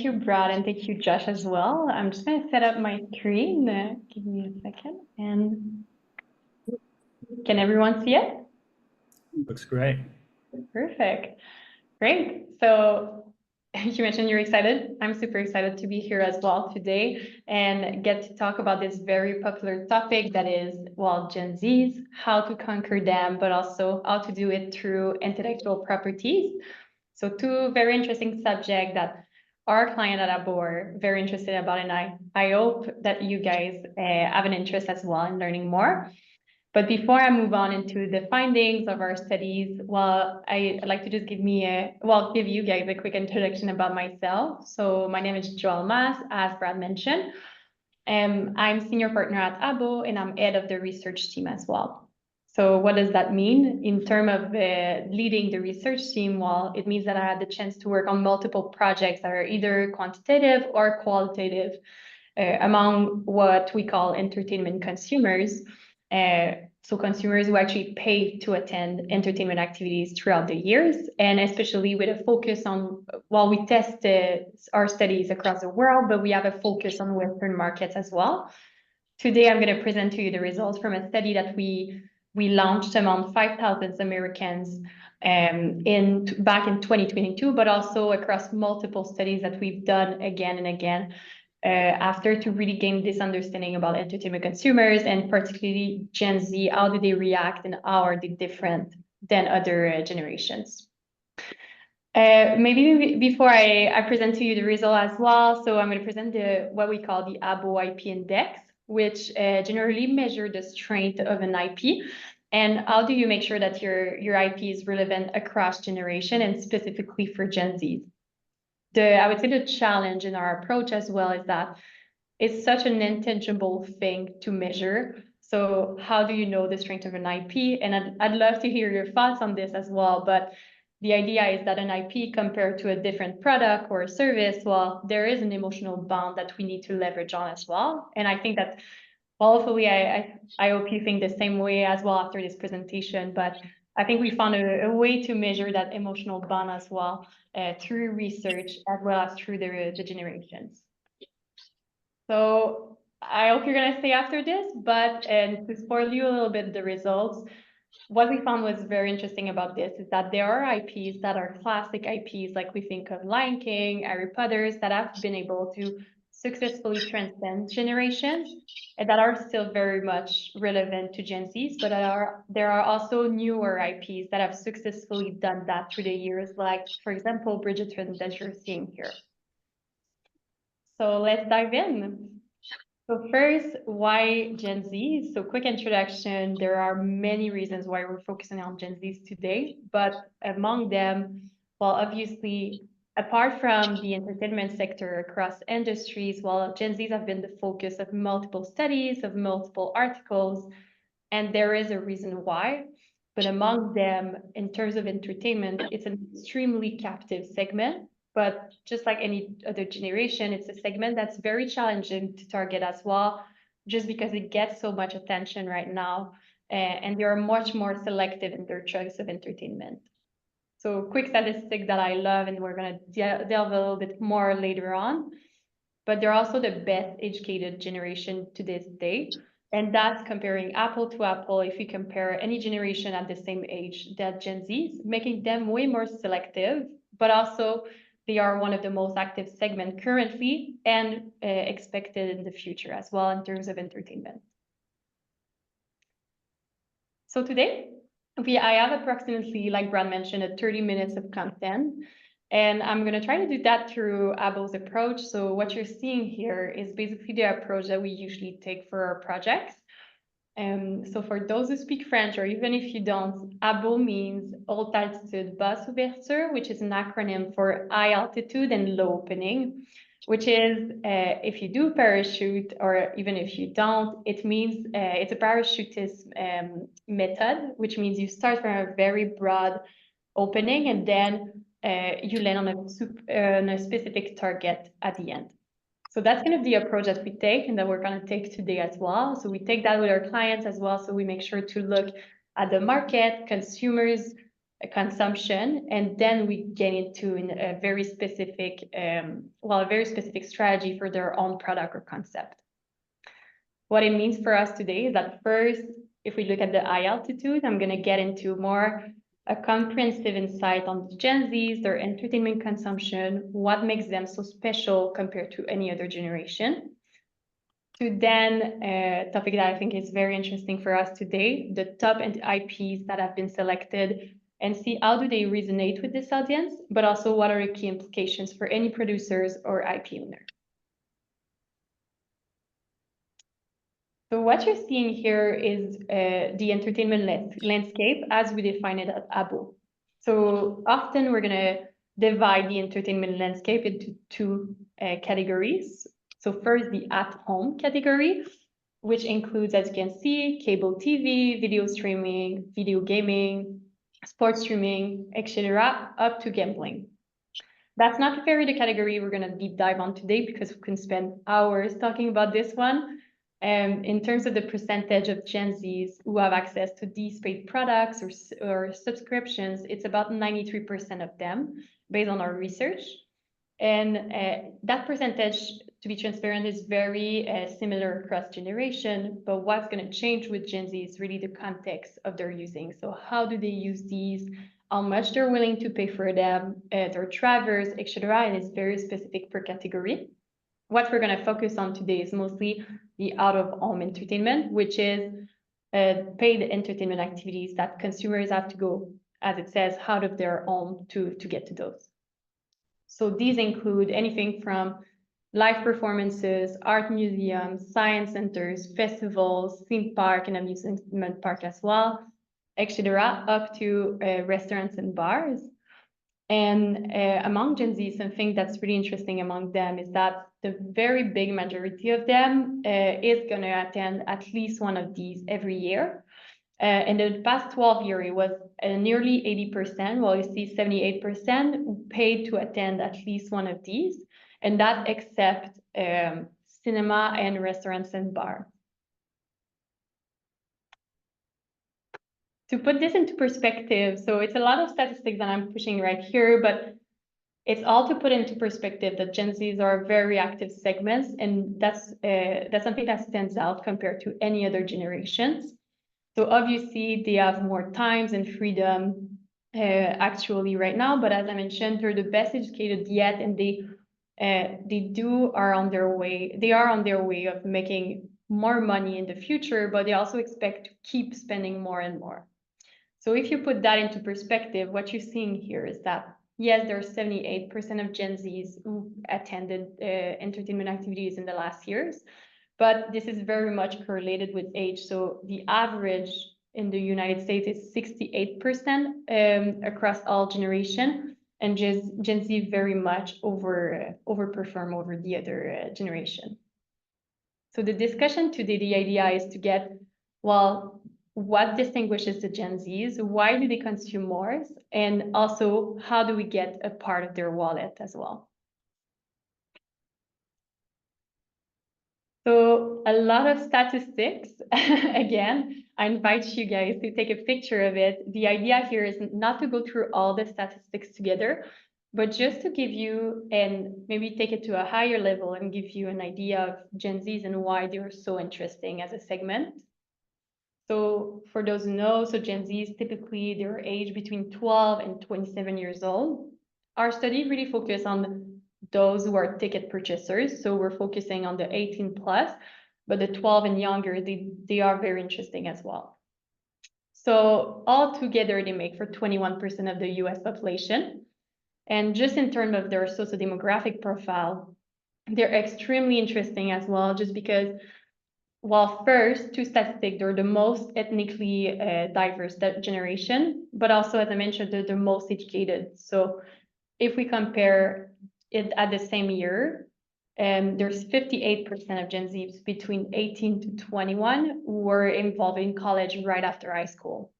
you, Brad, and thank you, Josh, as well. I'm just going to set up my screen. Give me a second. And can everyone see it? Looks great. Perfect. Great. So you mentioned you're excited. I'm super excited to be here as well today and get to talk about this very popular topic that is, well, Gen Zs, how to conquer them, but also how to do it through intellectual properties. So two very interesting subjects that our client at Habo are very interested about, and I hope that you guys have an interest as well in learning more. But before I move on into the findings of our studies, well, I'd like to just give you guys a quick introduction about myself. So my name is Joëlle Masse, as Brad mentioned. I'm senior partner at Habo, and I'm head of the research team as well. So what does that mean in terms of leading the research team? Well, it means that I had the chance to work on multiple projects that are either quantitative or qualitative among what we call entertainment consumers. So consumers who actually pay to attend entertainment activities throughout the years, and especially with a focus on, while we test our studies across the world, but we have a focus on Western markets as well. Today, I'm going to present to you the results from a study that we launched among 5,000 Americans back in 2022, but also across multiple studies that we've done again and again after to really gain this understanding about entertainment consumers and particularly Gen Z. How do they react and how are they different than other generations? Maybe before I present to you the result as well, so I'm going to present what we call the Habo IP Index, which generally measure the strength of an IP. And how do you make sure that your IP is relevant across generation and specifically for Gen Z? I would say the challenge in our approach as well is that it's such an intangible thing to measure. So how do you know the strength of an IP? And I'd love to hear your thoughts on this as well. But the idea is that an IP compared to a different product or a service, well, there is an emotional bond that we need to leverage on as well. And I think that, well, hopefully I hope you think the same way as well after this presentation. But I think we found a way to measure that emotional bond as well through research as well as through the generations. So I hope you're going to stay after this, but to spoil you a little bit the results, what we found was very interesting about this is that there are IPs that are classic IPs, like we think of Lion King, Harry Potter's, that have been able to successfully transcend generations and that are still very much relevant to Gen Zs, but there are also newer IPs that have successfully done that through the years, like, for example, Bridgerton that you're seeing here. So let's dive in. So first, why Gen Z? So quick introduction, there are many reasons why we're focusing on Gen Zs today, but among them, well, obviously, apart from the entertainment sector across industries, well, Gen Zs have been the focus of multiple studies, of multiple articles, and there is a reason why. But among them, in terms of entertainment, it's an extremely captive segment. But just like any other generation, it's a segment that's very challenging to target as well, just because it gets so much attention right now. And they are much more selective in their choice of entertainment. So quick statistic that I love, and we're going to delve a little bit more later on. But they're also the best educated generation to this day. And that's comparing apple to apple. If you compare any generation at the same age that Gen Zs, making them way more selective, but also they are one of the most active segments currently and expected in the future as well in terms of entertainment. So today, I have approximately, like Brad mentioned, 30 minutes of content. And I'm going to try to do that through Habo's approach. So what you're seeing here is basically the approach that we usually take for our projects. So for those who speak French, or even if you don't, Habo means Haute Altitude Basse Ouverture, which is an acronym for high altitude and low opening, which is if you do parachute, or even if you don't, it means it's a parachutist method, which means you start from a very broad opening and then you land on a specific target at the end. So that's going to be the approach that we take and that we're going to take today as well. So we take that with our clients as well. So we make sure to look at the market, consumers, consumption, and then we get into a very specific, a very specific strategy for their own product or concept. What it means for us today is that first, if we look at the high altitude, I'm going to get into more a comprehensive insight on the Gen Zs, their entertainment consumption, what makes them so special compared to any other generation. To then a topic that I think is very interesting for us today, the top IPs that have been selected, and see how do they resonate with this audience, but also what are the key implications for any producers or IP owner. So what you're seeing here is the entertainment landscape as we define it at Habo. So often we're going to divide the entertainment landscape into two categories. So first, the at-home category, which includes, as you can see, cable TV, video streaming, video gaming, sports streaming, etc., up to gambling. That's not necessarily the category we're going to deep dive on today because we can spend hours talking about this one. In terms of the percentage of Gen Zs who have access to these paid products or subscriptions, it's about 93% of them based on our research. And that percentage, to be transparent, is very similar across generation, but what's going to change with Gen Z is really the context of their using. So how do they use these, how much they're willing to pay for them, their drivers, etc., and it's very specific per category. What we're going to focus on today is mostly the out-of-home entertainment, which is paid entertainment activities that consumers have to go, as it says, out of their home to get to those. So these include anything from live performances, art museums, science centers, festivals, theme park and amusement park as well, etc., up to restaurants and bars. And among Gen Z, something that's really interesting among them is that the very big majority of them is going to attend at least one of these every year. In the past 12 years, it was nearly 80%, while you see 78% paid to attend at least one of these, and that except cinema and restaurants and bars. To put this into perspective, so it's a lot of statistics that I'm pushing right here, but it's all to put into perspective that Gen Zs are very active segments, and that's something that stands out compared to any other generations. So obviously they have more times and freedom actually right now, but as I mentioned, they're the best educated yet, and they are on their way of making more money in the future, but they also expect to keep spending more and more. So if you put that into perspective, what you're seeing here is that, yes, there are 78% of Gen Zs who attended entertainment activities in the last years, but this is very much correlated with age. So the average in the United States is 68% across all generations, and Gen Z very much overperform over the other generation. So the discussion today, the idea is to get, well, what distinguishes the Gen Zs? Why do they consume more? And also, how do we get a part of their wallet as well? So a lot of statistics. Again, I invite you guys to take a picture of it. The idea here is not to go through all the statistics together, but just to give you and maybe take it to a higher level and give you an idea of Gen Zs and why they are so interesting as a segment. So for those who know, so Gen Zs, typically they're aged between 12 and 27 years old. Our study really focused on those who are ticket purchasers. So we're focusing on the 18 plus, but the 12 and younger, they are very interesting as well. So all together, they make for 21% of the US population. And just in terms of their socio-demographic profile, they're extremely interesting as well, just because, well, first, two statistics, they're the most ethnically diverse generation, but also, as I mentioned, they're the most educated. So if we compare it at the same year, there's 58% of Gen Zs between 18 to 21 who were involved in college right after high school.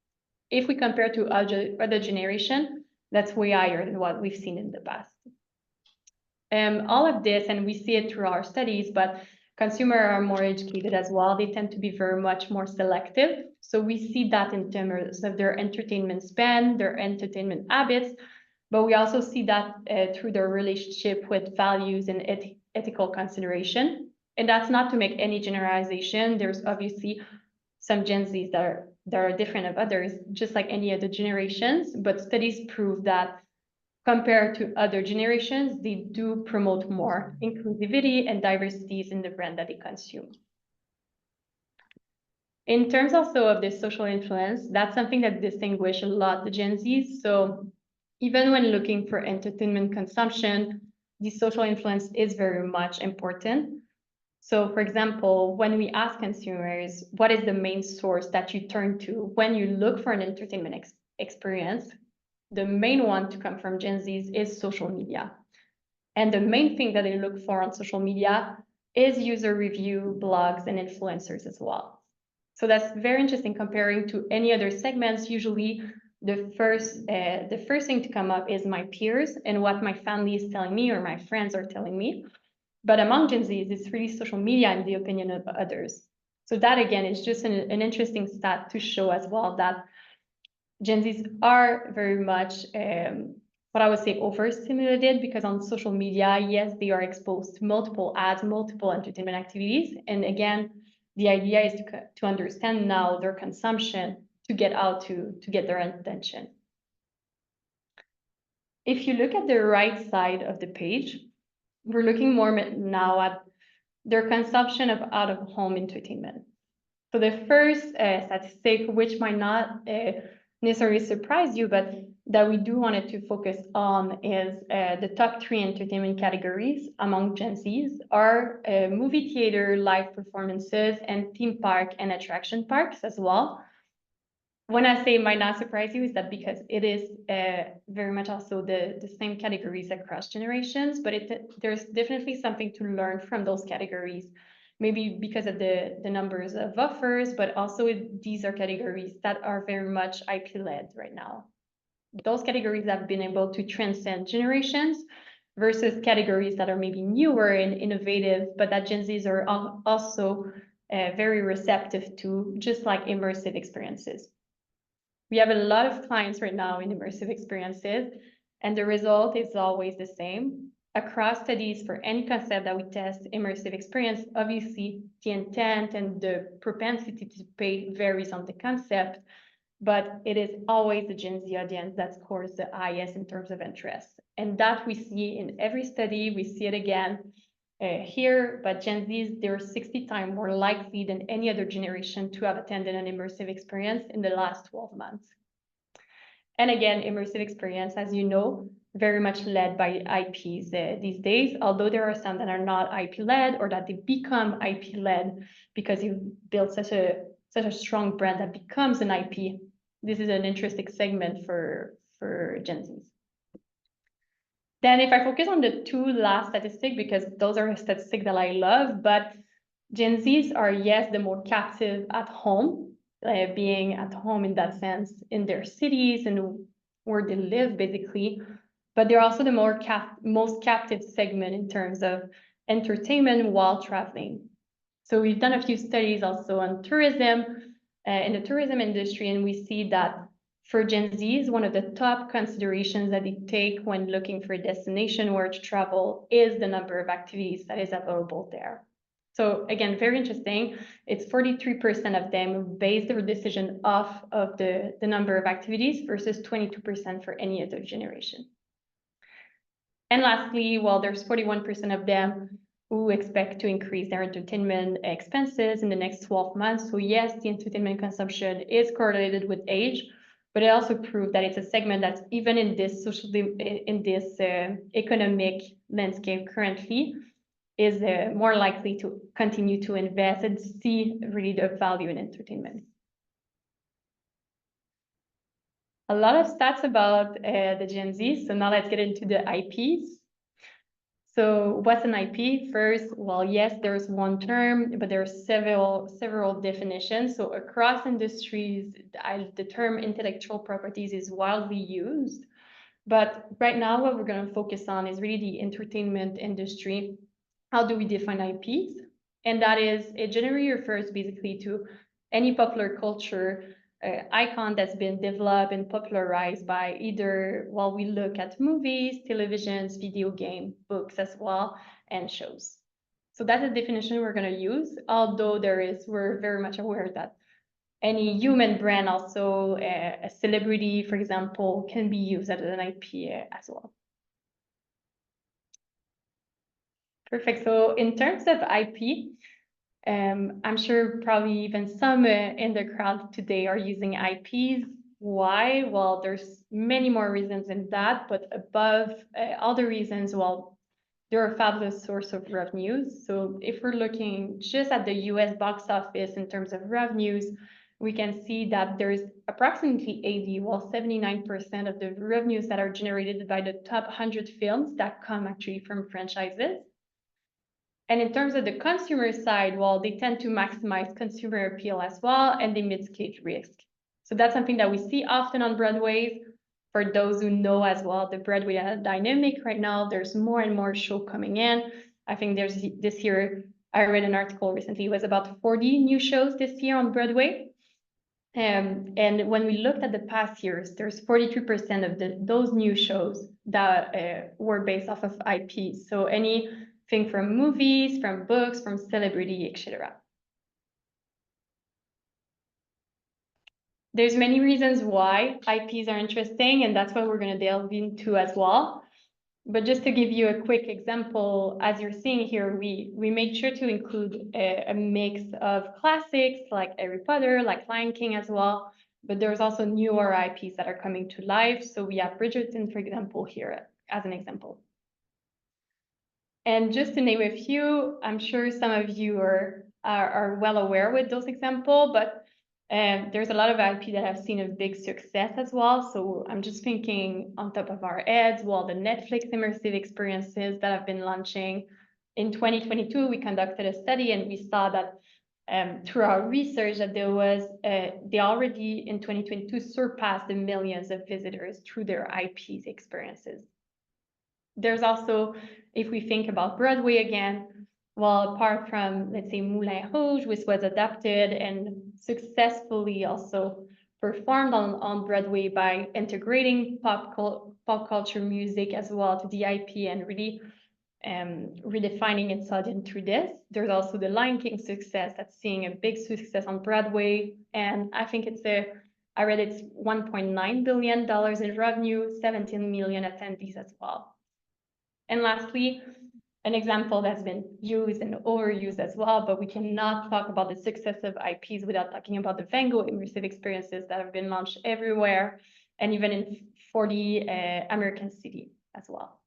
If we compare to other generation, that's way higher than what we've seen in the past. All of this, and we see it through our studies, but Consumers are more educated as well. They tend to be very much more selective. So we see that in terms of their entertainment spend, their entertainment habits, but we also see that through their relationship with values and ethical consideration. And that's not to make any generalization. There's obviously some Gen Zs that are different of others, just like any other generations, but studies prove that compared to other generations, they do promote more inclusivity and diversities in the brand that they consume. In terms also of the social influence, that's something that distinguishes a lot the Gen Zs. So even when looking for entertainment consumption, the social influence is very much important. So for example, when we ask consumers, what is the main source that you turn to when you look for an entertainment experience? The main one to come from Gen Zs is social media. And the main thing that they look for on social media is user review, blogs, and influencers as well. So that's very interesting comparing to any other segments. Usually the first thing to come up is my peers and what my family is telling me or my friends are telling me. But among Gen Zs, it's really social media and the opinion of others. So that again is just an interesting stat to show as well that Gen Zs are very much what I would say overstimulated, because on social media, yes, they are exposed to multiple ads, multiple entertainment activities. And again, the idea is to understand now their consumption to get out to get their attention. If you look at the right side of the page, we're looking more now at their consumption of out-of-home entertainment. So the first statistic, which might not necessarily surprise you, but that we do wanted to focus on is the top 3 entertainment categories among Gen Zs are movie theater, live performances, and theme park and attraction parks as well. When I say might not surprise you, is that because it is very much also the same categories across generations, but there's definitely something to learn from those categories, maybe because of the numbers of offers, but also these are categories that are very much IP-led right now. Those categories have been able to transcend generations versus categories that are maybe newer and innovative, but that Gen Zs are also very receptive to, just like immersive experiences. We have a lot of clients right now in immersive experiences, and the result is always the same. Across studies for any concept that we test immersive experience, obviously the intent and the propensity to pay varies on the concept, but it is always the Gen Z audience that scores the highest in terms of interest. And that we see in every study, we see it again here, but Gen Zs, they're 60 times more likely than any other generation to have attended an immersive experience in the last 12 months. And again, immersive experience, as you know, very much led by IPs these days, although there are some that are not IP-led or that they become IP-led because you build such a strong brand that becomes an IP. This is an interesting segment for Gen Zs. Then if I focus on the 2 last statistics, because those are statistics that I love, but Gen Zs are, yes, the more captive at home, being at home in that sense, in their cities and where they live, basically. But they're also the most captive segment in terms of entertainment while traveling. So we've done a few studies also on tourism, in the tourism industry, and we see that for Gen Zs, one of the top considerations that they take when looking for a destination where to travel is the number of activities that is available there. So again, very interesting. It's 43% of them who base their decision off of the number of activities versus 22% for any other generation. And lastly, well, there's 41% of them who expect to increase their entertainment expenses in the next 12 months. So yes, the entertainment consumption is correlated with age, but it also proved that it's a segment that's even in this economic landscape currently is more likely to continue to invest and see really the value in entertainment. A lot of stats about the Gen Z. So now let's get into the IPs. So what's an IP? First, well, yes, there's one term, but there are several definitions. So across industries, the term intellectual properties is widely used. But right now, what we're going to focus on is really the entertainment industry. How do we define IPs? And that is, it generally refers basically to any popular culture icon that's been developed and popularized by either, well, we look at movies, televisions, video game, books as well, and shows. So that's the definition we're going to use, although we're very much aware that any human brand, also a celebrity, for example, can be used as an IP as well. Perfect. So in terms of IP, I'm sure probably even some in the crowd today are using IPs. Why? Well, there's many more reasons than that, but above all the reasons, well, they're a fabulous source of revenues. So if we're looking just at the US box office in terms of revenues, we can see that there's approximately 80, well, 79% of the revenues that are generated by the top 100 films that come actually from franchises. And in terms of the consumer side, well, they tend to maximize consumer appeal as well, and they mitigate risk. So that's something that we see often on Broadway. For those who know as well, the Broadway dynamic right now, there's more and more show coming in. I think there's this year, I read an article recently, it was about 40 new shows this year on Broadway. And when we looked at the past years, there's 43% of those new shows that were based off of IPs. So anything from movies, from books, from celebrity, etc. There's many reasons why IPs are interesting, and that's what we're going to delve into as well. But just to give you a quick example, as you're seeing here, we made sure to include a mix of classics like Harry Potter, like Lion King as well. But there's also newer IPs that are coming to life. So we have Bridgerton, for example, here as an example. And just to name a few, I'm sure some of you are well aware with those examples, but there's a lot of IP that have seen a big success as well. So I'm just thinking on top of our heads, well, the Netflix immersive experiences that have been launching. In 2022, we conducted a study and we saw that through our research that they already in 2022 surpassed the millions of visitors through their IPs experiences. There's also, if we think about Broadway again, well, apart from, let's say, Moulin Rouge, which was adapted and successfully also performed on Broadway by integrating pop culture music as well to the IP and really redefining its audience through this. There's also the Lion King success that's seeing a big success on Broadway. And I think I read it's $1.9 billion in revenue, 17 million attendees as well. And lastly, an example that's been used and overused as well, but we cannot talk about the success of IPs without talking about the Van Gogh immersive experiences that have been launched everywhere and even in 40 American cities as well.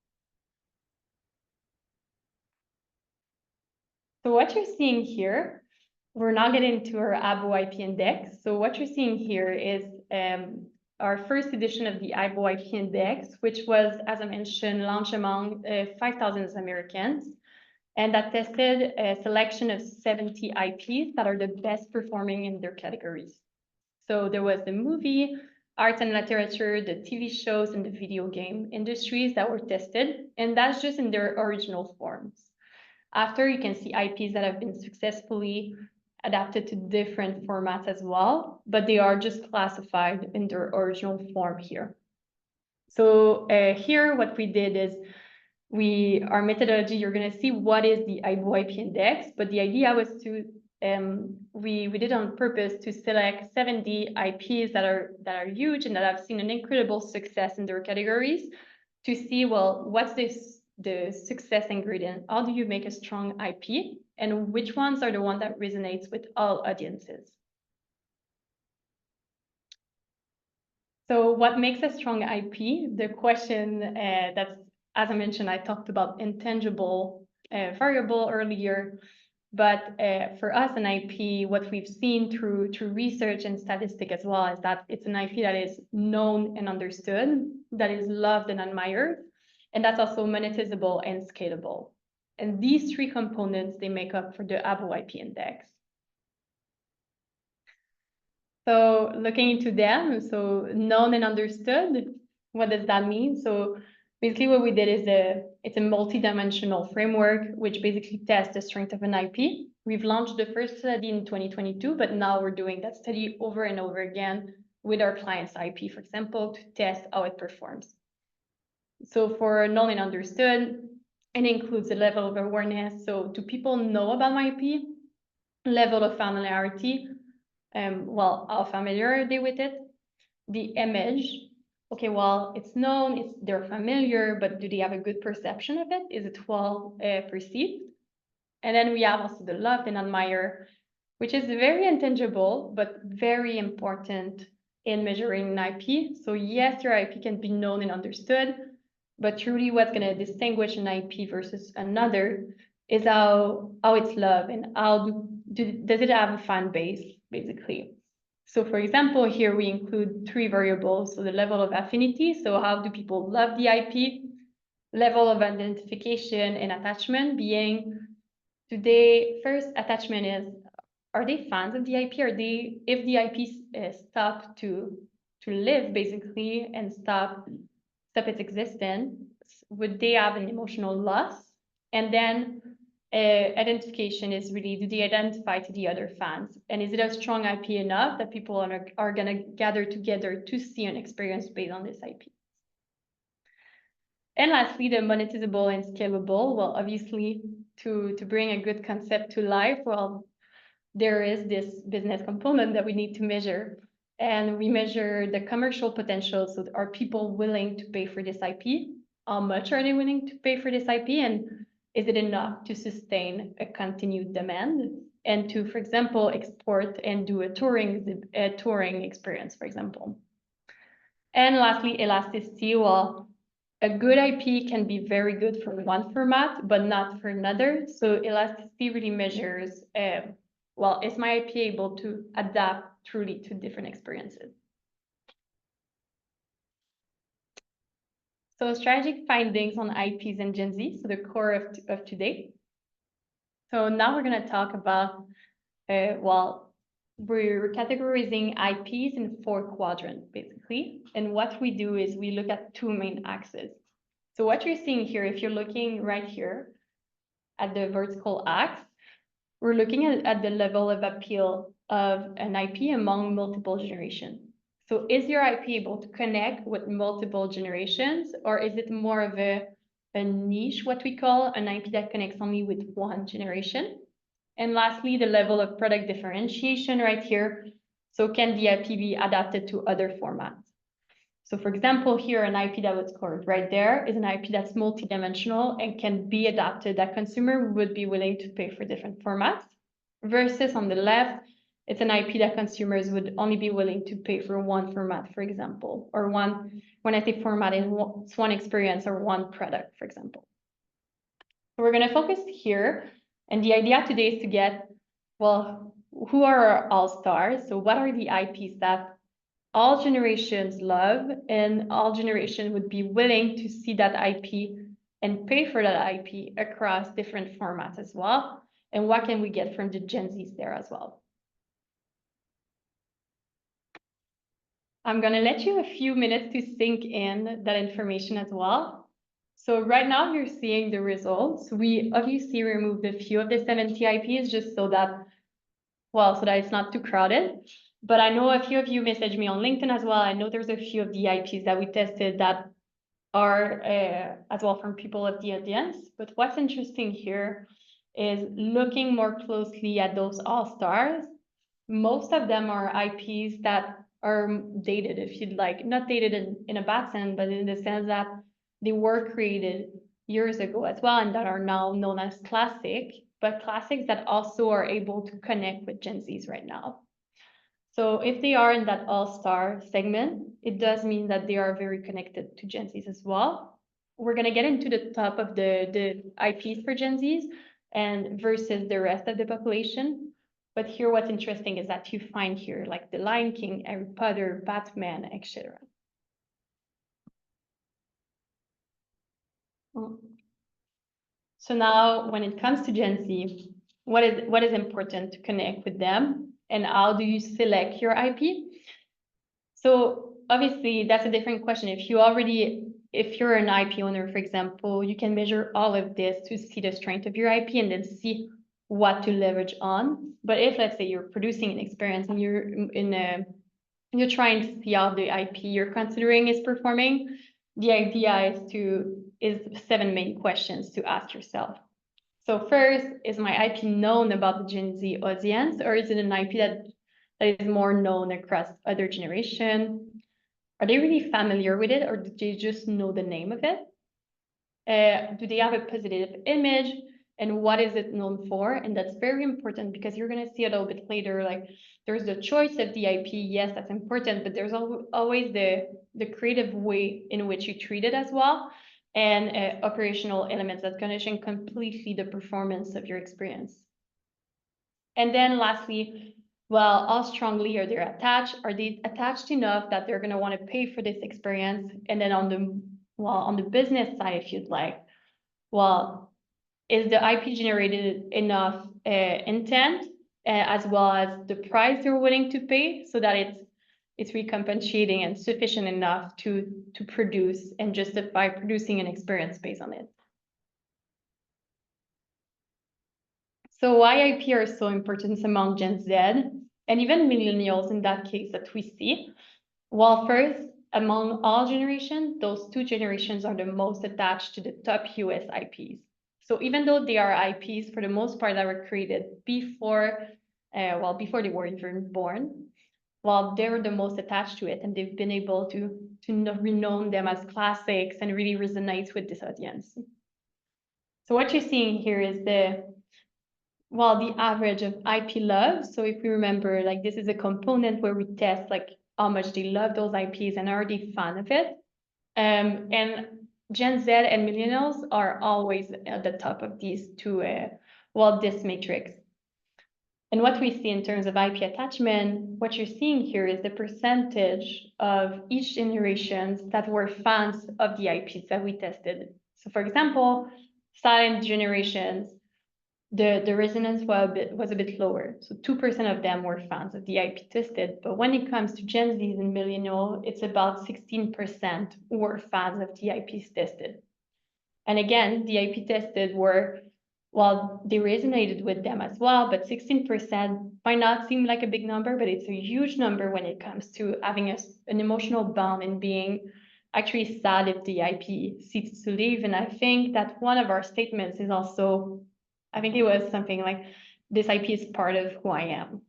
So what you're seeing here, we're now getting to our Habo IP Index. So what you're seeing here is our first edition of the Habo IP Index, which was, as I mentioned, launched among 5,000 Americans. And that tested a selection of 70 IPs that are the best performing in their categories. So there was the movie, arts and literature, the TV shows, and the video game industries that were tested. And that's just in their original forms. After, you can see IPs that have been successfully adapted to different formats as well, but they are just classified in their original form here. So here, what we did is our methodology, you're going to see what is the Habo IP Index, but the idea was to, we did on purpose to select 70 IPs that are huge and that have seen an incredible success in their categories to see, well, what's the success ingredient? How do you make a strong IP? And which ones are the ones that resonates with all audiences? So what makes a strong IP? The question that's, as I mentioned, I talked about intangible variable earlier, but for us, an IP, what we've seen through research and statistic as well, is that it's an IP that is known and understood, that is loved and admired, and that's also monetizable and scalable. And these three components, they make up for the Habo IP Index. So looking into them, so known and understood, what does that mean? So Basically, what we did is it's a multi-dimensional framework, which basically tests the strength of an IP. We've launched the first study in 2022, but now we're doing that study over and over again with our clients' IP, for example, to test how it performs. So for known and understood, it includes the level of awareness. So do people know about my IP? Level of familiarity, well, how familiar are they with it? The image, okay, well, it's known, they're familiar, but do they have a good perception of it? Is it well perceived? And then we have also the loved and admire, which is very intangible, but very important in measuring an IP. So yes, your IP can be known and understood, but truly what's going to distinguish an IP versus another is how it's loved and how does it have a fan base, basically. So for example, here we include 3 variables. So the level of affinity, so how do people love the IP, level of identification and attachment being, first attachment is, are they fans of the IP? If the IP stop to live basically and stop its existence, would they have an emotional loss? And then identification is really, do they identify to the other fans? And is it a strong IP enough that people are going to gather together to see an experience based on this IP? And lastly, the monetizable and scalable. Well, obviously, to bring a good concept to life, well, there is this business component that we need to measure. And we measure the commercial potential. So are people willing to pay for this IP? How much are they willing to pay for this IP? And is it enough to sustain a continued demand? And to, for example, export and do a touring experience, for example. And lastly, elasticity. Well, a good IP can be very good for one format, but not for another. So elasticity really measures, well, is my IP able to adapt truly to different experiences? So strategic findings on IPs and Gen Z, so the core of today. So now we're going to talk about, well, we're categorizing IPs in 4 quadrants, basically. And what we do is we look at 2 main axes. So what you're seeing here, if you're looking right here at the vertical axis, we're looking at the level of appeal of an IP among multiple generations. So is your IP able to connect with multiple generations, or is it more of a niche, what we call an IP that connects only with one generation? And lastly, the level of product differentiation right here. So can the IP be adapted to other formats? So for example, here, an IP that was scored right there is an IP that's multidimensional and can be adapted, that consumer would be willing to pay for different formats, versus on the left, it's an IP that consumers would only be willing to pay for one format, for example, or one, when I say format, it's one experience or one product, for example. So we're going to focus here. And the idea today is to get, well, who are our all-stars? So what are the IPs that all generations love and all generations would be willing to see that IP and pay for that IP across different formats as well? And what can we get from the Gen Zs there as well? I'm going to let you a few minutes to sink in that information as well. So right now you're seeing the results. We obviously removed a few of the 70 IPs just so that, well, so that it's not too crowded. But I know a few of you messaged me on LinkedIn as well. I know there's a few of the IPs that we tested that are as well from people of the audience. But what's interesting here is looking more closely at those all-stars. Most of them are IPs that are dated, if you'd like, not dated in a bad sense, but in the sense that they were created years ago as well, and that are now known as classic, but classics that also are able to connect with Gen Zs right now. So if they are in that all-star segment, it does mean that they are very connected to Gen Zs as well. We're going to get into the top of the IPs for Gen Zs and versus the rest of the population. But here, what's interesting is that you find here like The Lion King, Harry Potter, Batman, etc. So now when it comes to Gen Z, what is important to connect with them, and how do you select your IP? So obviously that's a different question. If you already if you're an IP owner, for example, you can measure all of this to see the strength of your IP and then see what to leverage on. But if, let's say, you're producing an experience and you're trying to see how the IP you're considering is performing, the idea is 7 main questions to ask yourself. So first, is my IP known about the Gen Z audience, or is it an IP that is more known across other generation? Are they really familiar with it, or do they just know the name of it? Do they have a positive image, and what is it known for? And that's very important because you're going to see a little bit later, like there's the choice of the IP. Yes, that's important, but there's always the creative way in which you treat it as well, and operational elements that's going to change completely the performance of your experience. And then lastly, well, how strongly are they attached? Are they attached enough that they're going to want to pay for this experience? And then on the business side, if you'd like, well, is the IP generated enough intent as well as the price they're willing to pay so that it's recompensating and sufficient enough to produce and justify producing an experience based on it? So why IP are so important among Gen Z and even millennials in that case that we see? Well, first, among all generations, those 2 generations are the most attached to the top US IPs. So even though they are IPs for the most part that were created before they were even born, well, they were the most attached to it, and they've been able to renown them as classics and really resonate with this audience. So what you're seeing here is the average of IP love. So if we remember, like this is a component where we test like how much they love those IPs and are they fan of it. And Gen Z and millennials are always at the top of these 2, this matrix. And what we see in terms of IP attachment, what you're seeing here is the percentage of each generation that were fans of the IPs that we tested. So for example, silent generations, the resonance was a bit lower. So 2% of them were fans of the IP tested. But when it comes to Gen Zs and millennial, it's about 16% were fans of the IPs tested. And again, the IP tested they resonated with them as well, but 16% might not seem like a big number, but it's a huge number when it comes to having an emotional bond and being actually sad if the IP ceases to live. And I think that one of our statements is also, I think it was something like, this IP is part of who I am.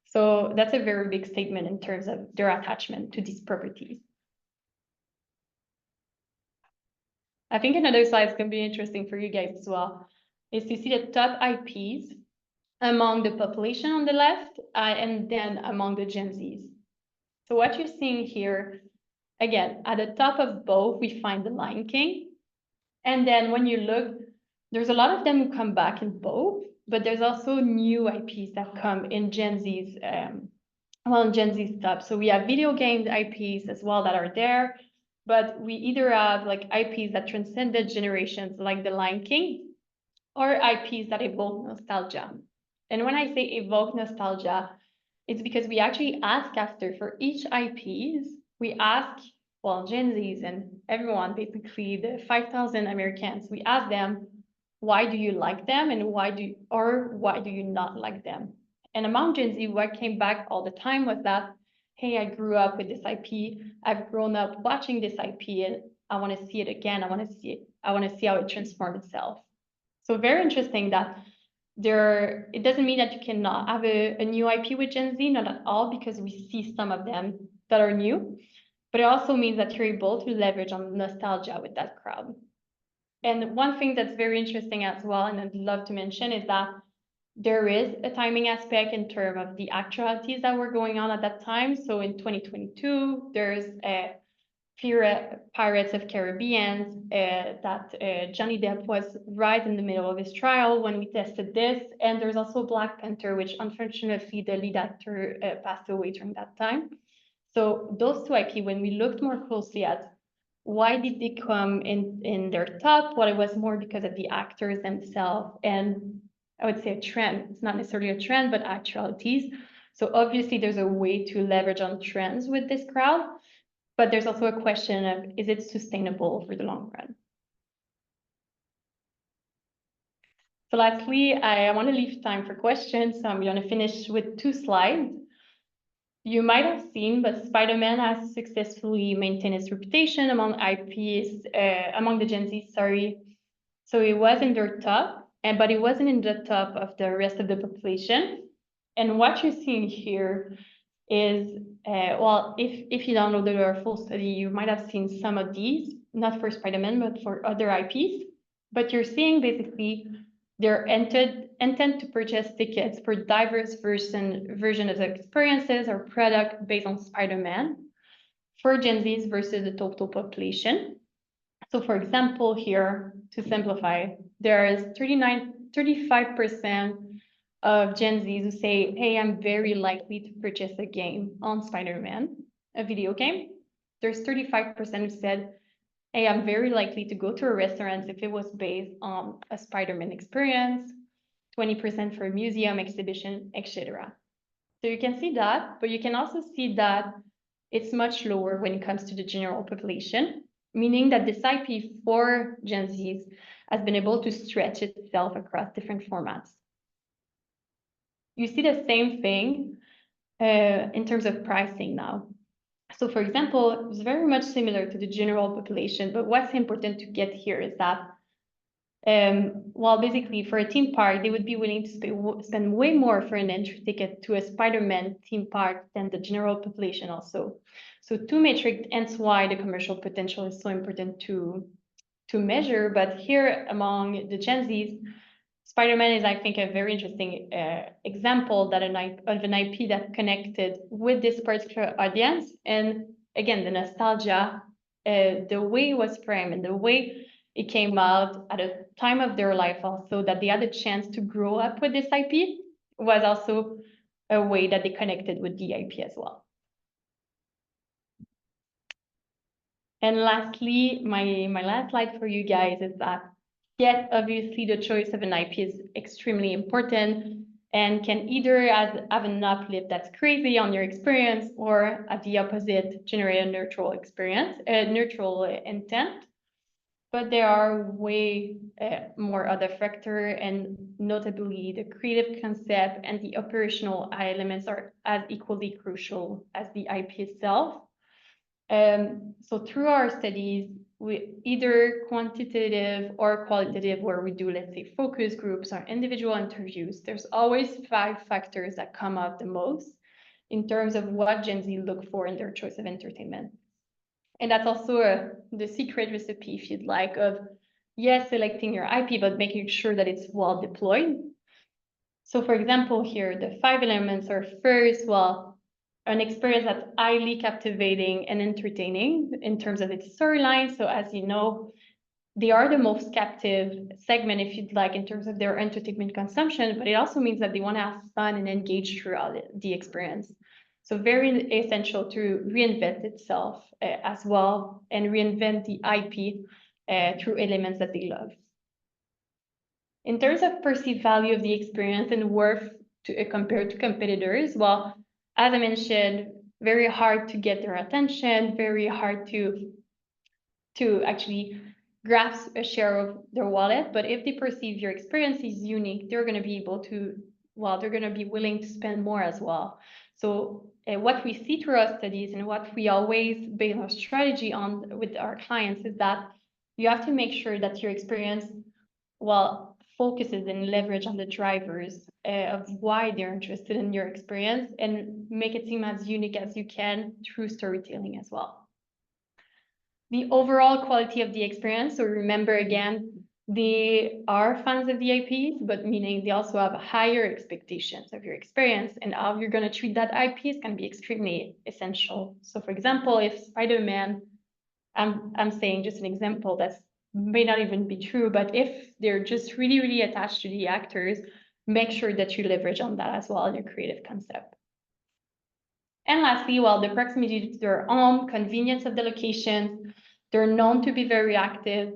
So that's a very big statement in terms of their attachment to these properties. I think another slide is going to be interesting for you guys as well, is to see the top IPs among the population on the left and then among the Gen Zs. So what you're seeing here, again, at the top of both, we find the Lion King. And then when you look, there's a lot of them who come back in both, but there's also new IPs that come in Gen Z's, Gen Z's top. So we have video game IPs as well that are there, but we either have like IPs that transcended generations like the Lion King or IPs that evoke nostalgia. And when I say evoke nostalgia, it's because we actually ask after for each IPs, we ask, Gen Zs and everyone, basically the 5,000 Americans, we ask them, why do you like them and why do you not like them? And among Gen Z, what came back all the time was that, hey, I grew up with this IP, I've grown up watching this IP and I want to see it again, I want to see how it transformed itself. So very interesting that it doesn't mean that you cannot have a new IP with Gen Z, not at all, because we see some of them that are new, but it also means that you're able to leverage on nostalgia with that crowd. And one thing that's very interesting as well, and I'd love to mention, is that there is a timing aspect in terms of the actualities that were going on at that time. So in 2022, there's a Pirates of Caribbean that Johnny Depp was right in the middle of his trial when we tested this. And there's also Black Panther, which unfortunately the lead actor passed away during that time. So those 2 IP, when we looked more closely at why did they come in their top, well, it was more because of the actors themselves. And I would say a trend. It's not necessarily a trend, but actualities. So obviously there's a way to leverage on trends with this crowd. But there's also a question of, is it sustainable for the long run? So lastly, I want to leave time for questions. So I'm going to finish with 2 slides. You might have seen, but Spider-Man has successfully maintained its reputation among among the Gen Z, sorry. So it was in their top, but it wasn't in the top of the rest of the population. And what you're seeing here is, well, if you downloaded our full study, you might have seen some of these, not for Spider-Man, but for other IPs. But you're seeing basically their intent to purchase tickets for diverse version of experiences or product based on Spider-Man for Gen Zs versus the total population. So for example, here, to simplify, there is 35% of Gen Zs who say, hey, I'm very likely to purchase a game on Spider-Man, a video game. There's 35% who said, hey, I'm very likely to go to a restaurant if it was based on a Spider-Man experience, 20% for a museum, exhibition, etc. So you can see that, but you can also see that it's much lower when it comes to the general population, meaning that this IP for Gen Zs has been able to stretch itself across different formats. You see the same thing in terms of pricing now. So for example, it's very much similar to the general population, but what's important to get here is that, well, basically for a theme park, they would be willing to spend way more for an entry ticket to a Spider-Man theme park than the general population also. So 2 metrics, hence why the commercial potential is so important to measure. But here among the Gen Zs, Spider-Man is, I think, a very interesting example that of an IP that connected with this particular audience. And again, the nostalgia, the way it was framed and the way it came out at a time of their life also, that they had a chance to grow up with this IP, was also a way that they connected with the IP as well. And lastly, my last slide for you guys is that, yes, obviously the choice of an IP is extremely important and can either have an uplift that's crazy on your experience or at the opposite, generate a neutral experience, a neutral intent. But there are way more other factors, and notably the creative concept and the operational elements are as equally crucial as the IP itself. So through our studies, we either quantitative or qualitative, where we do, let's say, focus groups or individual interviews, there's always 5 factors that come out the most in terms of what Gen Z look for in their choice of entertainment. And that's also the secret recipe, if you'd like, of, yes, selecting your IP, but making sure that it's well deployed. So for example, here, the 5 elements are first, well, an experience that's highly captivating and entertaining in terms of its storyline. So as you know, they are the most captive segment, if you'd like, in terms of their entertainment consumption, but it also means that they want to have fun and engage throughout the experience. So very essential to reinvent itself as well, and reinvent the IP through elements that they love. In terms of perceived value of the experience and worth compared to competitors, well, as I mentioned, very hard to get their attention, very hard to actually grasp a share of their wallet. But if they perceive your experience is unique, they're going to be able to, well, they're going to be willing to spend more as well. So what we see through our studies and what we always base our strategy on with our clients is that you have to make sure that your experience, well, focuses and leverage on the drivers of why they're interested in your experience, and make it seem as unique as you can through storytelling as well. The overall quality of the experience, so remember again, they are fans of the IPs, but meaning they also have higher expectations of your experience, and how you're going to treat that IP is going to be extremely essential. So for example, if Spider-Man, I'm saying just an example that's may not even be true, but if they're just really, really attached to the actors, make sure that you leverage on that as well in your creative concept. And lastly, well, the proximity to their home, convenience of the locations, they're known to be very active.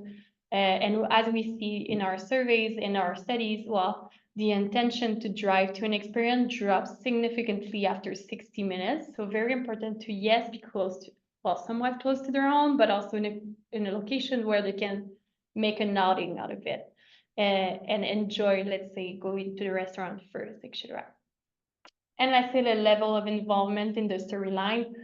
And as we see in our surveys, in our studies, well, the intention to drive to an experience drops significantly after 60 minutes. So very important to, yes, be close somewhat close to their home, but also in a location where they can make an outing out of it and enjoy, let's say, going to the restaurant first, etc. And let's say the level of involvement in the storyline.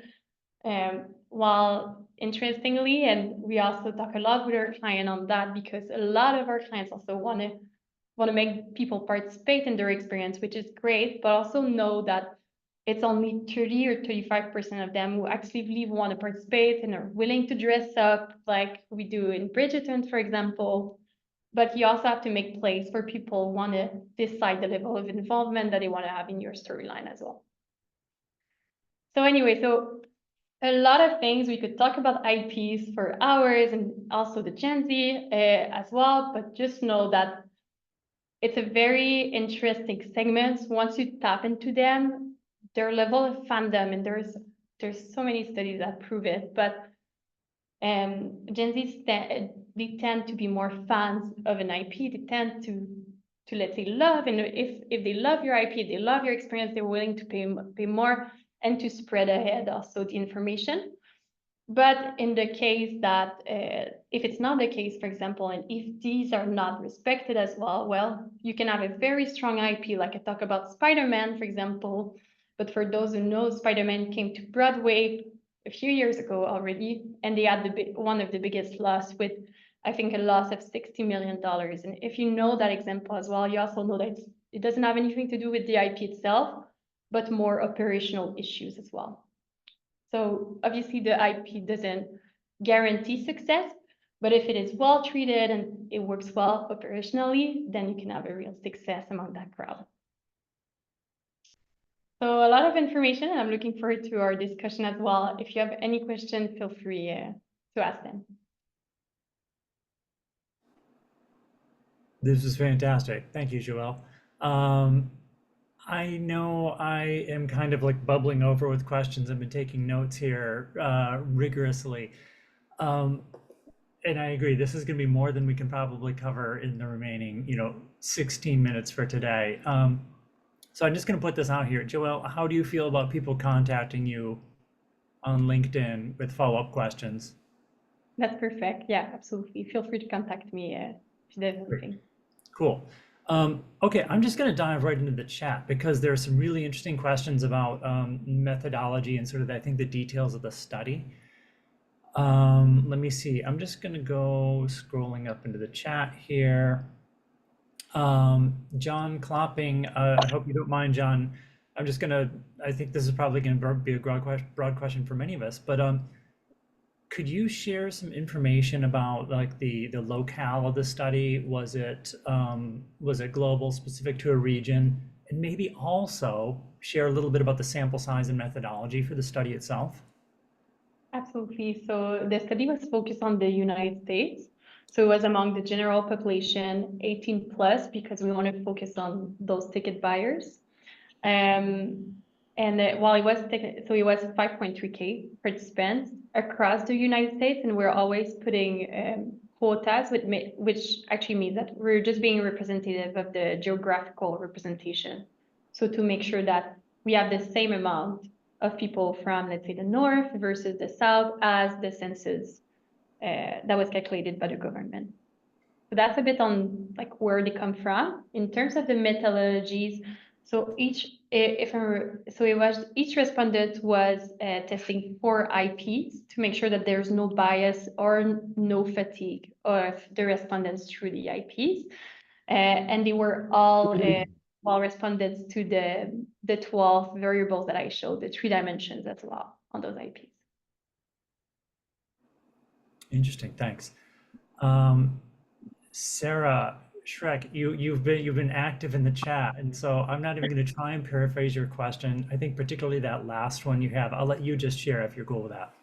While interestingly, and we also talk a lot with our client on that, because a lot of our clients also want to make people participate in their experience, which is great, but also know that it's only 30 or 35% of them who actively want to participate and are willing to dress up like we do in Bridgerton, for example. But you also have to make place for people who want to decide the level of involvement that they want to have in your storyline as well. So anyway, so a lot of things. We could talk about IPs for hours and also the Gen Z as well, but just know that it's a very interesting segment. Once you tap into them, their level of fandom, and there's so many studies that prove it, but Gen Z, they tend to be more fans of an IP. They tend to let's say love, and if they love your IP, they love your experience, they're willing to pay more and to spread ahead also the information. But in the case that, if it's not the case, for example, and if these are not respected as well, well, you can have a very strong IP, like I talk about Spider-Man, for example. But for those who know, Spider-Man came to Broadway a few years ago already, and they had one of the biggest loss with, I think, a loss of $60 million. And if you know that example as well, you also know that it doesn't have anything to do with the IP itself, but more operational issues as well. So obviously the IP doesn't guarantee success, but if it is well treated and it works well operationally, then you can have a real success among that crowd. So a lot of information, and I'm looking forward to our discussion as well. If you have any questions, feel free to ask them. This is fantastic. Thank you, Joëlle. I know I am kind of like bubbling over with questions. I've been taking notes here rigorously. And I agree, this is going to be more than we can probably cover in the remaining, 16 minutes for today. So I'm just going to put this out here. Joëlle, how do you feel about people contacting you on LinkedIn with follow-up questions? That's perfect. Yeah, absolutely. Feel free to contact me if there's anything. Cool. Okay, I'm just going to dive right into the chat because there are some really interesting questions about methodology and sort of, I think, the details of the study. Let me see. I'm just going to go scrolling up into the chat here. John Klopping, I hope you don't mind, John. I'm just going to, I think this is probably going to be a broad question for many of us, but could you share some information about like the locale of the study? Was it global, specific to a region? And maybe also share a little bit about the sample size and methodology for the study itself? Absolutely. So the study was focused on the United States. So it was among the general population 18 plus, because we want to focus on those ticket buyers. While it was so it was 5.3K participants across the United States, and we're always putting quotas, which actually means that we're just being representative of the geographical representation. So to make sure that we have the same amount of people from, let's say, the north versus the south as the census that was calculated by the government. So that's a bit on like where they come from in terms of the methodologies. So each respondent was testing 4 IPs to make sure that there's no bias or no fatigue of the respondents through the IPs, and they were all respondents to the 12 variables that I showed, the 3 dimensions as well on those IPs. Interesting, thanks. Sarah Shrek, you've been active in the chat, and so I'm not even going to try and paraphrase your question. I think particularly that last one you have, I'll let you just share if you're cool with that.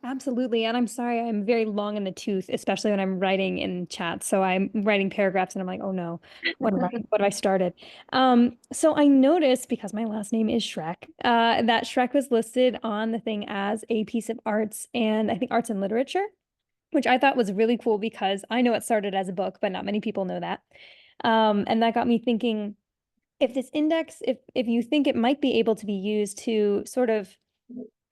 Absolutely. And I'm sorry, I'm very long in the tooth, especially when I'm writing in chat. So I'm writing paragraphs and I'm like, oh no, what have I started? So I noticed, because my last name is Shrek, that Shrek was listed on the thing as a piece of arts, and I think arts and literature, which I thought was really cool because I know it started as a book, but not many people know that. And that got me thinking, if this index, if you think it might be able to be used to sort of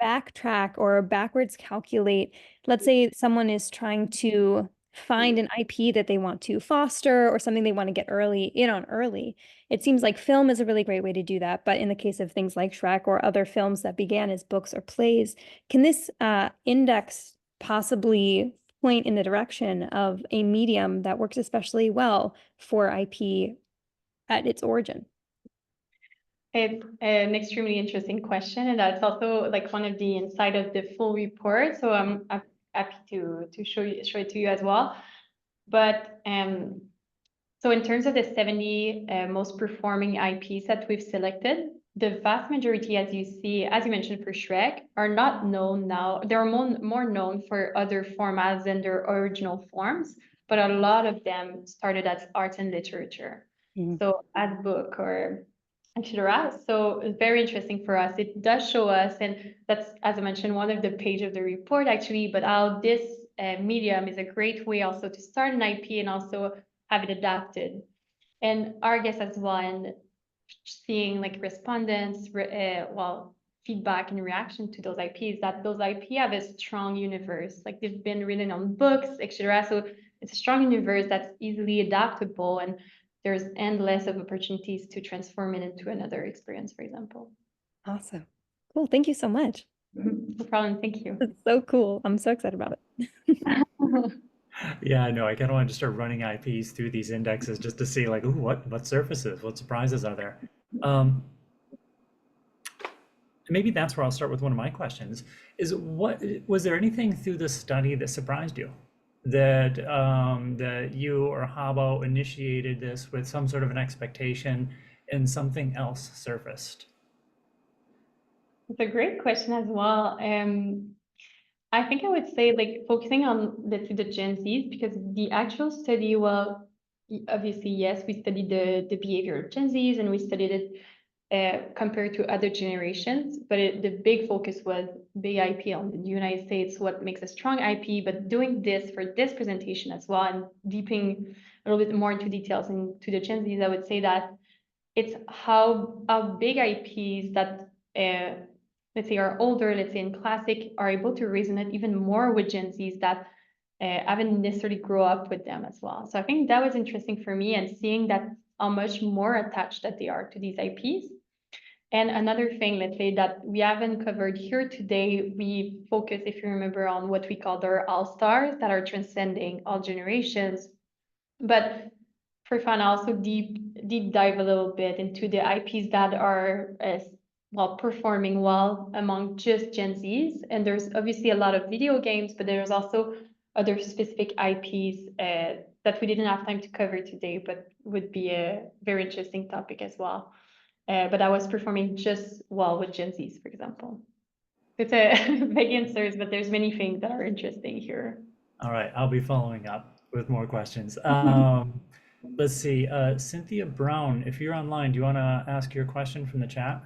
backtrack or backwards calculate, let's say someone is trying to find an IP that they want to foster or something they want to get in on early. It seems like film is a really great way to do that. But in the case of things like Shrek or other films that began as books or plays, can this index possibly point in the direction of a medium that works especially well for IP at its origin? It's an extremely interesting question, and that's also like one of the inside of the full report. So I'm happy to show it to you as well. But so in terms of the 70 most performing IPs that we've selected, the vast majority, as you mentioned for Shrek, are not known now. They're more known for other formats than their original forms, but a lot of them started as art and literature. So as book or etc. So it's very interesting for us. It does show us, and that's, as I mentioned, one of the page of the report actually, but how this medium is a great way also to start an IP and also have it adapted. And our guess as well, and seeing like respondents, feedback and reaction to those IPs, that those IP have a strong universe, like they've been written on books, etc. So it's a strong universe that's easily adaptable, and there's endless of opportunities to transform it into another experience, for example. Awesome. Cool. Thank you so much. No problem. Thank you. It's so cool. I'm so excited about it. Yeah, I know. I kind of wanted to start running IPs through these indexes just to see like, ooh, what surfaces, what surprises are there? Maybe that's where I'll start with one of my questions. Is what was there anything through the study that surprised you? That that you or Habo initiated this with some sort of an expectation and something else surfaced? It's a great question as well. I think I would say like focusing on the Gen Zs, because the actual study, well, obviously, yes, we studied the behavior of Gen Zs and we studied it compared to other generations, but the big focus was big IP on the United States, what makes a strong IP, but doing this for this presentation as well and deeping a little bit more into details into the Gen Zs, I would say that it's how big IPs that let's say are older, let's say in classic, are able to resonate even more with Gen Zs that haven't necessarily grow up with them as well. So I think that was interesting for me, and seeing that how much more attached that they are to these IPs. And another thing, let's say, that we haven't covered here today, we focus, if you remember, on what we call our all-stars that are transcending all generations. But for fun, also deep dive a little bit into the IPs that are performing well among just Gen Zs. And there's obviously a lot of video games, but there's also other specific IPs that we didn't have time to cover today, but would be a very interesting topic as well. But I was performing just well with Gen Zs, for example. It's a big answers, but there's many things that are interesting here. All right, I'll be following up with more questions. Let's see, Cynthia Brown, if you're online, do you want to ask your question from the chat?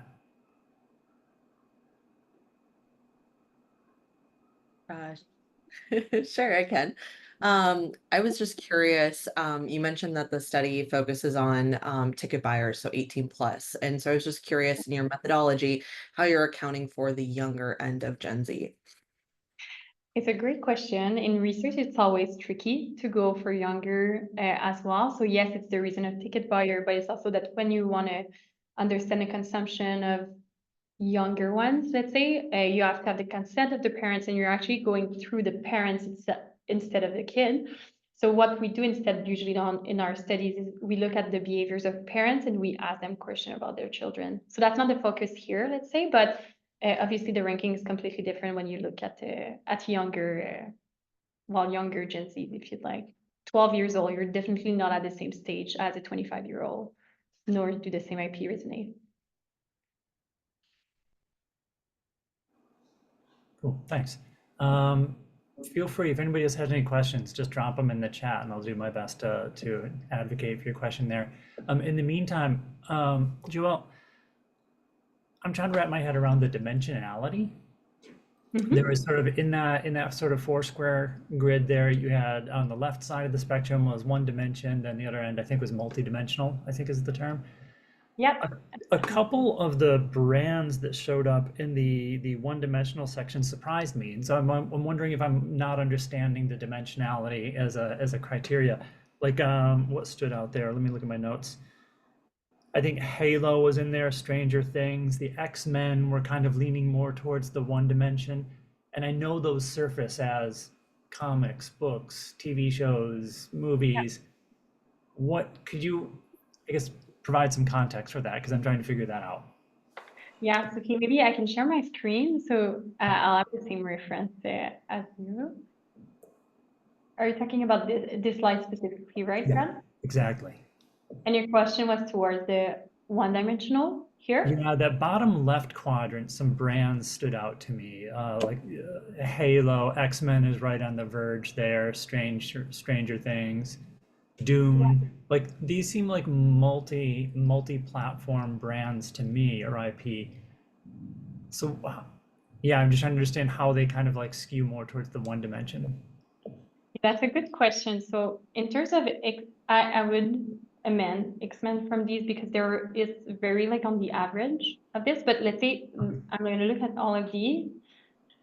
Sure, I can. I was just curious, you mentioned that the study focuses on ticket buyers, so 18 plus. And so I was just curious in your methodology, how you're accounting for the younger end of Gen Z. It's a great question. In research, it's always tricky to go for younger as well. So yes, it's the reason of ticket buyer, but it's also that when you want to understand the consumption of younger ones, let's say, you have to have the consent of the parents, and you're actually going through the parents instead of the kid. So what we do instead, usually in our studies, is we look at the behaviors of parents and we ask them questions about their children. So that's not the focus here, let's say, but obviously the ranking is completely different when you look at younger Gen Z, if you'd like. 12 years old, you're definitely not at the same stage as a 25-year-old, nor do the same IP resonate. Cool, thanks. Feel free, if anybody else has any questions, just drop them in the chat and I'll do my best to advocate for your question there. In the meantime, Joëlle, I'm trying to wrap my head around the dimensionality. There was sort of in that sort of 4-square grid there, you had on the left side of the spectrum was one dimension, then the other end I think was multidimensional, I think is the term. Yeah. A couple of the brands that showed up in the one-dimensional section surprised me, and so I'm wondering if I'm not understanding the dimensionality as a criteria. Like, what stood out there? Let me look at my notes. I think Halo was in there, Stranger Things, the X-Men were kind of leaning more towards the one dimension, and I know those surface as comics, books, TV shows, movies. What could you, I guess, provide some context for that? Because I'm trying to figure that out. Yeah, so okay, maybe I can share my screen. So I'll have the same reference as you. Are you talking about this slide specifically, right, Yeah, Brad? exactly. And your question was towards the one-dimensional here? Yeah, that bottom left quadrant, some brands stood out to me. Like Halo, X-Men is right on the verge there. Stranger Things, Yeah. Dune. Like these seem like multi-platform brands to me, or IP. So yeah, I'm just trying to understand how they kind of like skew more towards the one dimension. That's a good question. So in terms of I would amend X-Men from these because there is very like on the average of this. But let's say I'm going to look at all of these.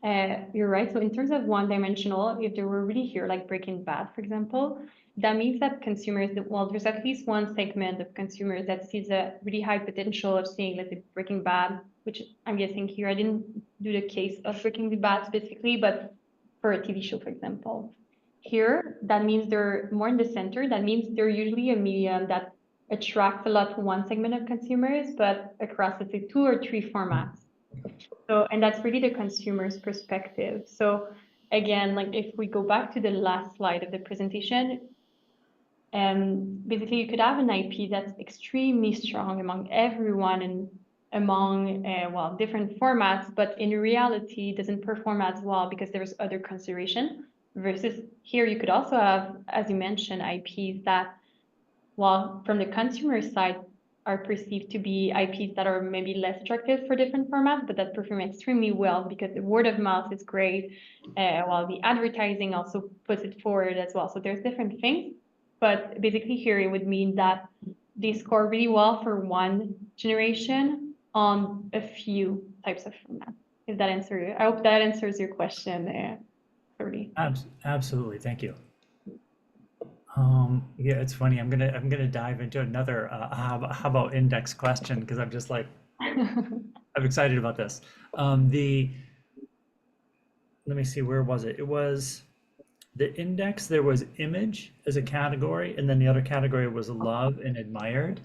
You're right. So in terms of one-dimensional, if they were really here, like Breaking Bad, for example, that means that consumers, well, there's at least one segment of consumers that sees a really high potential of seeing, let's say, Breaking Bad, which I'm guessing here, I didn't do the case of Breaking Bad specifically, but for a TV show, for example. Here, that means they're more in the center. That means they're usually a medium that attracts a lot to one segment of consumers, but across, let's say, two or three formats. So, and that's really the consumer's perspective. So again, like if we go back to the last slide of the presentation, basically you could have an IP that's extremely strong among everyone and among, well, different formats, but in reality doesn't perform as well because there's other consideration versus here you could also have, as you mentioned, IPs that, well, from the consumer side, are perceived to be IPs that are maybe less attractive for different formats, but that perform extremely well because the word of mouth is great, while the advertising also puts it forward as well. So there's different things, but basically here it would mean that they score really well for one generation on a few types of formats. If that answers you, I hope that answers your question, Rudy. Absolutely, thank you. Yeah, it's funny. I'm gonna dive into another how about index question because I'm just like I'm excited about this. Let me see, where was it? It was the index. There was image as a category, and then the other category was love and admired.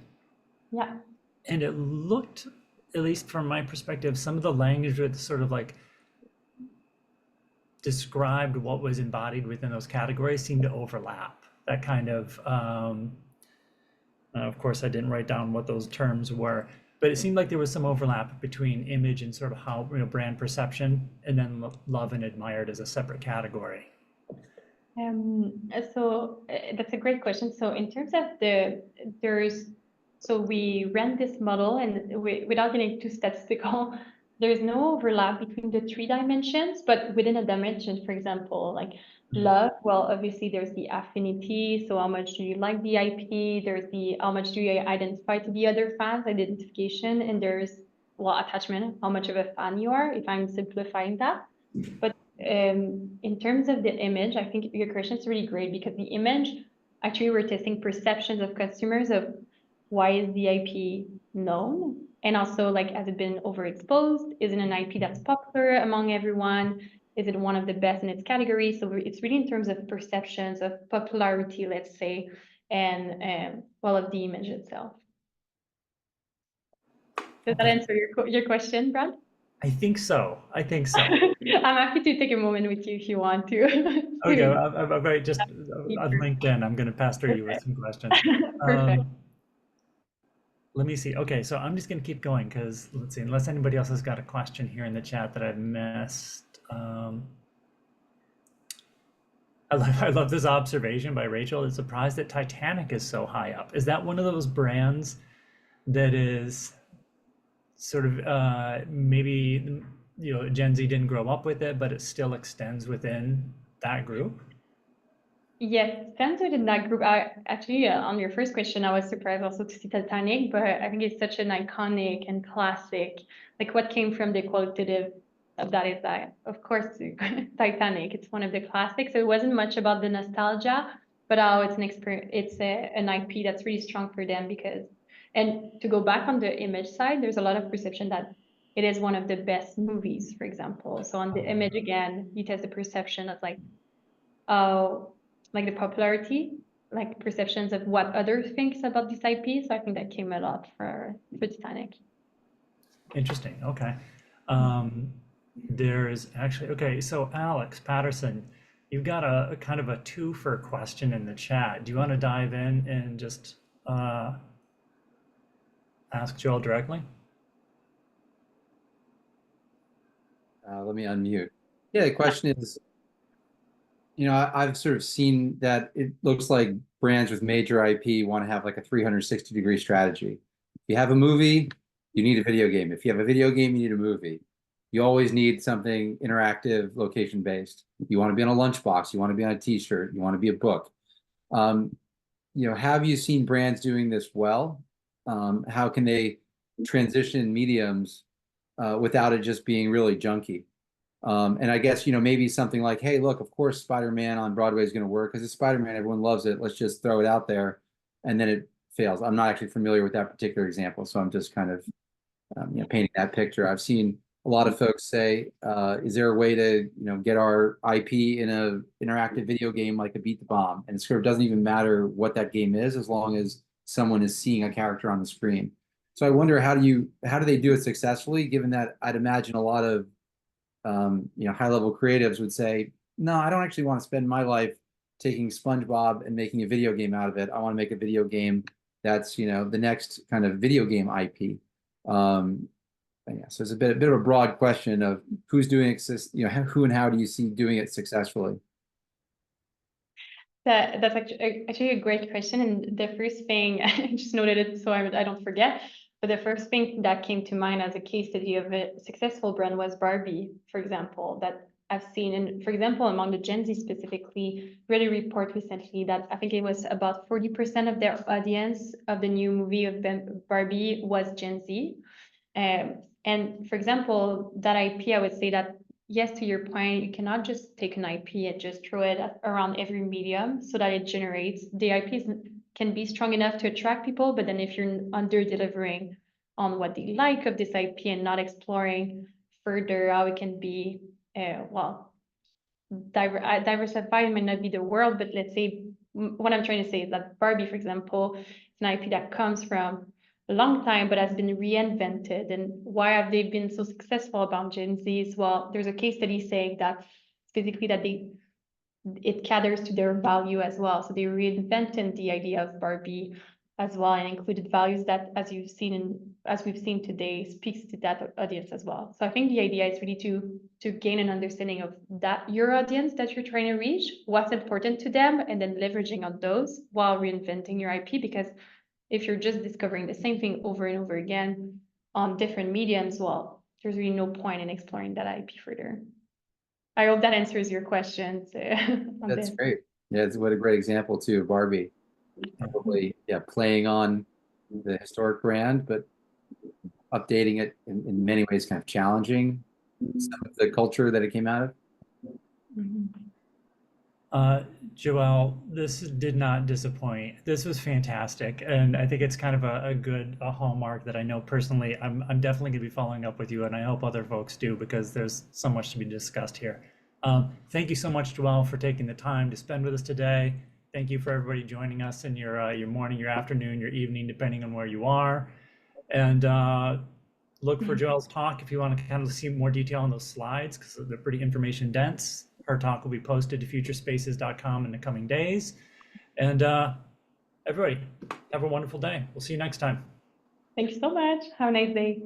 Yeah. And it looked, at least from my perspective, some of the language that sort of like described what was embodied within those categories seemed to overlap. That kind of course, I didn't write down what those terms were, but it seemed like there was some overlap between image and sort of how, brand perception, and then love and admired as a separate category. So that's a great question. So in terms of so we ran this model and without getting too statistical, there's no overlap between the three dimensions, but within a dimension, for example, like love, well, obviously there's the affinity. So how much do you like the IP? There's the, how much do you identify to the other fans, identification, and there's, well, attachment, how much of a fan you are, if I'm simplifying that. But in terms of the image, I think your question is really great because the image, actually we're testing perceptions of consumers of why is the IP known? And also like, has it been overexposed? Is it an IP that's popular among everyone? Is it one of the best in its category? So it's really in terms of perceptions of popularity, let's say, and well, of the image itself. Does that answer your question, Brad? I think so. I'm happy to take a moment with you if you want to. Okay, I'm very just on LinkedIn. I'm going to pester you with some questions. Perfect. Let me see. Okay, so I'm just going to keep going because let's see, unless anybody else has got a question here in the chat that I've missed. I love this observation by Rachel. It's surprised that Titanic is so high up. Is that one of those brands that is sort of maybe Gen Z didn't grow up with it, but it still extends within that group? Yes, censored in that group. I actually, on your first question, I was surprised also to see Titanic, but I think it's such an iconic and classic. Like what came from the qualitative of that is that, of course, Titanic. It's one of the classics. So it wasn't much about the nostalgia, but how it's an experience. It's an IP that's really strong for them because, and to go back on the image side, there's a lot of perception that it is one of the best movies, for example. So on the image again, you test the perception of uh, like the popularity, like perceptions of what others thinks about this IP. So I think that came a lot for Titanic. Interesting. Okay. There's actually, okay, so Alex Patterson, you've got a kind of a two-for question in the chat. Do you want to dive in and just ask Joel directly? Let me unmute. Yeah, the question is, I've sort of seen that it looks like brands with major IP want to have like a 360-degree strategy. If you have a movie, you need a video game. If you have a video game, you need a movie. You always need something interactive, location-based. You want to be on a lunchbox. You want to be on a T-shirt. You want to be a book. Have you seen brands doing this well? How can they transition mediums without it just being really junky? And I guess, maybe something like, hey, look, of course, Spider-Man on Broadway is going to work because it's Spider-Man. Everyone loves it. Let's just throw it out there. And then it fails. I'm not actually familiar with that particular example. So I'm just kind of painting that picture. I've seen a lot of folks say, is there a way to, get our IP in a interactive video game like a Beat the Bomb? And it sort of doesn't even matter what that game is as long as someone is seeing a character on the screen. So I wonder how do they do it successfully, given that I'd imagine a lot of high-level creatives would say, no, I don't actually want to spend my life taking SpongeBob and making a video game out of it. I want to make a video game that's, the next kind of video game IP. Yeah, so it's a bit of a broad question of who's doing it, who and how do you see doing it successfully? That's actually a great question. And the first thing, I just noted it so I don't forget, but the first thing that came to mind as a case study of a successful brand was Barbie, for example, that I've seen. And for example, among the Gen Z specifically, read a report recently that I think it was about 40% of their audience of the new movie of Barbie was Gen Z. And for example, that IP, I would say that, yes, to your point, you cannot just take an IP and just throw it around every medium so that it generates. The IPs can be strong enough to attract people, but then if you're under delivering on what they like of this IP and not exploring further how it can be, diversified might not be the word, but let's say what I'm trying to say is that Barbie, for example, is an IP that comes from a long time, but has been reinvented. And why have they been so successful about Gen Zs? Well, there's a case study saying that physically that it caters to their value as well. So they reinvented the idea of Barbie as well and included values that, as we've seen today, speaks to that audience as well. So I think the idea is really to gain an understanding of that your audience that you're trying to reach, what's important to them, and then leveraging on those while reinventing your IP. Because if you're just discovering the same thing over and over again on different mediums, well, there's really no point in exploring that IP further. I hope that answers your questions. That's great. Yeah, it's what a great example too of Barbie. Probably, yeah, playing on the historic brand, but updating it in many ways, kind of challenging some of the culture that it came out of. Joëlle, this did not disappoint. This was fantastic, and I think it's kind of a good hallmark that I know personally. I'm definitely going to be following up with you, and I hope other folks do because there's so much to be discussed here. Thank you so much, Joëlle, for taking the time to spend with us today. Thank you for everybody joining us in your morning, your afternoon, your evening, depending on where you are. And look for Joëlle's talk if you want to kind of see more detail on those slides because they're pretty information dense. Her talk will be posted to futurespaces.com in the coming days. And everybody, have a wonderful day. We'll see you next time. Thank you so much. Have a nice day.